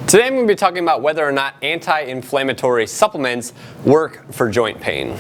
Today I'm going to be talking about whether or not anti-inflammatory supplements work for joint pain.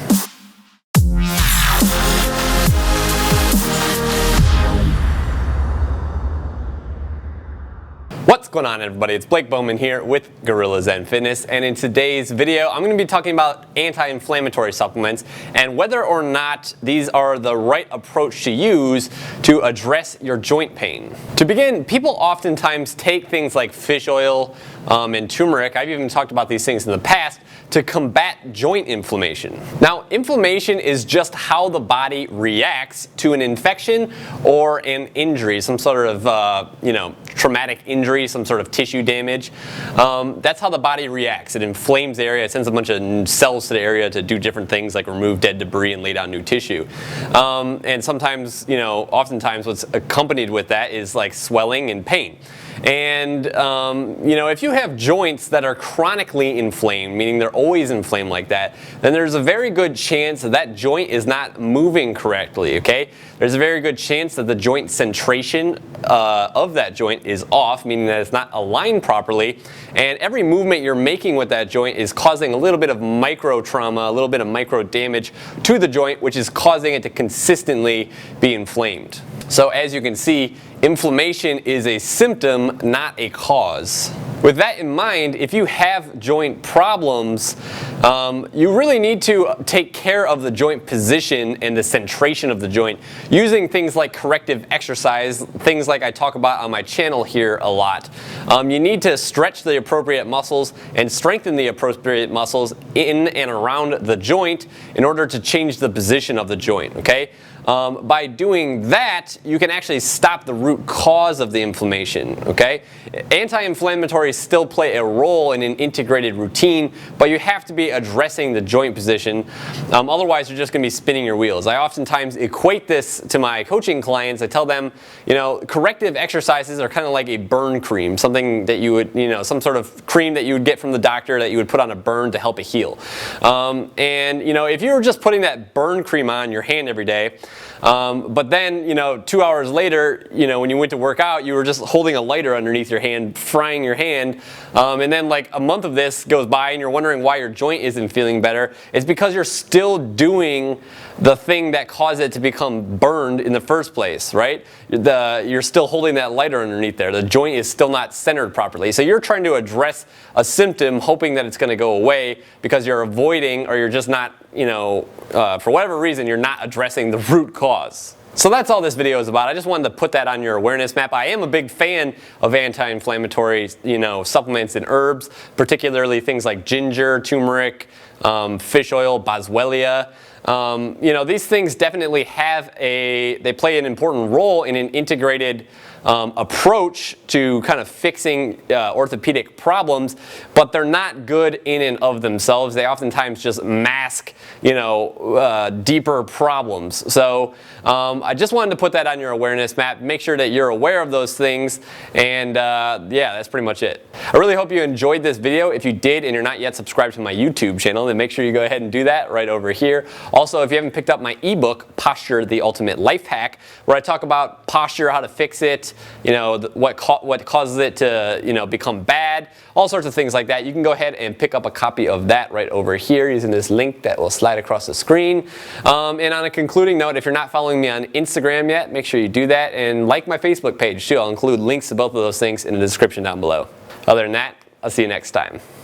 What's going on, everybody? It's Blake Bowman here with Gorilla Zen Fitness, and in today's video I'm going to be talking about anti-inflammatory supplements and whether or not these are the right approach to use to address your joint pain. To begin, people oftentimes take things like fish oil and turmeric, I've even talked about these things in the past, to combat joint inflammation. Now, inflammation is just how the body reacts to an infection or an injury, some sort of traumatic injury, some sort of tissue damage. That's how the body reacts. It inflames the area, it sends a bunch of cells to the area to do different things like remove dead debris and lay down new tissue. And sometimes, oftentimes what's accompanied with that is like swelling and pain. And if you have joints that are chronically inflamed, meaning they're always inflamed like that, then there's a very good chance that that joint is not moving correctly, okay? There's a very good chance that the joint centration of that joint is off, meaning that it's not aligned properly, and every movement you're making with that joint is causing a little bit of micro trauma, a little bit of micro damage to the joint, which is causing it to consistently be inflamed. So as you can see, inflammation is a symptom, not a cause. With that in mind, if you have joint problems, you really need to take care of the joint position and the centration of the joint using things like corrective exercise, things like I talk about on my channel here a lot. You need to stretch the appropriate muscles and strengthen the appropriate muscles in and around the joint in order to change the position of the joint, okay? By doing that, you can actually stop the root cause of the inflammation, okay? Anti-inflammatories still play a role in an integrated routine, but you have to be addressing the joint position. Otherwise, you're just going to be spinning your wheels. I oftentimes equate this to my coaching clients. I tell them, corrective exercises are kind of like a burn cream, something that you would, some sort of cream that you would get from the doctor that you would put on a burn to help it heal. If you were just putting that burn cream on your hand every day, but then, 2 hours later, when you went to work out, you were just holding a lighter underneath your hand, frying your hand, and then like a month of this goes by and you're wondering why your joint isn't feeling better. It's because you're still doing the thing that caused it to become burned in the first place, right? You're still holding that lighter underneath there. The joint is still not centered properly. So you're trying to address a symptom hoping that it's going to go away because you're avoiding, or you're just not, for whatever reason, you're not addressing the root cause. So that's all this video is about. I just wanted to put that on your awareness map. I am a big fan of anti-inflammatory, supplements and herbs, particularly things like ginger, turmeric, fish oil, boswellia. These things definitely they play an important role in an integrated approach to kind of fixing orthopedic problems, but they're not good in and of themselves. They oftentimes just mask, deeper problems. So I just wanted to put that on your awareness map. Make sure that you're aware of those things, and yeah, that's pretty much it. I really hope you enjoyed this video. If you did and you're not yet subscribed to my YouTube channel, then make sure you go ahead and do that right over here. Also, if you haven't picked up my ebook, Posture, the Ultimate Life Hack, where I talk about posture, how to fix it, what causes it to become bad, all sorts of things like that. You can go ahead and pick up a copy of that right over here using this link that will slide across the screen. And on a concluding note, if you're not following me on Instagram yet, make sure you do that, and like my Facebook page too. I'll include links to both of those things in the description down below. Other than that, I'll see you next time.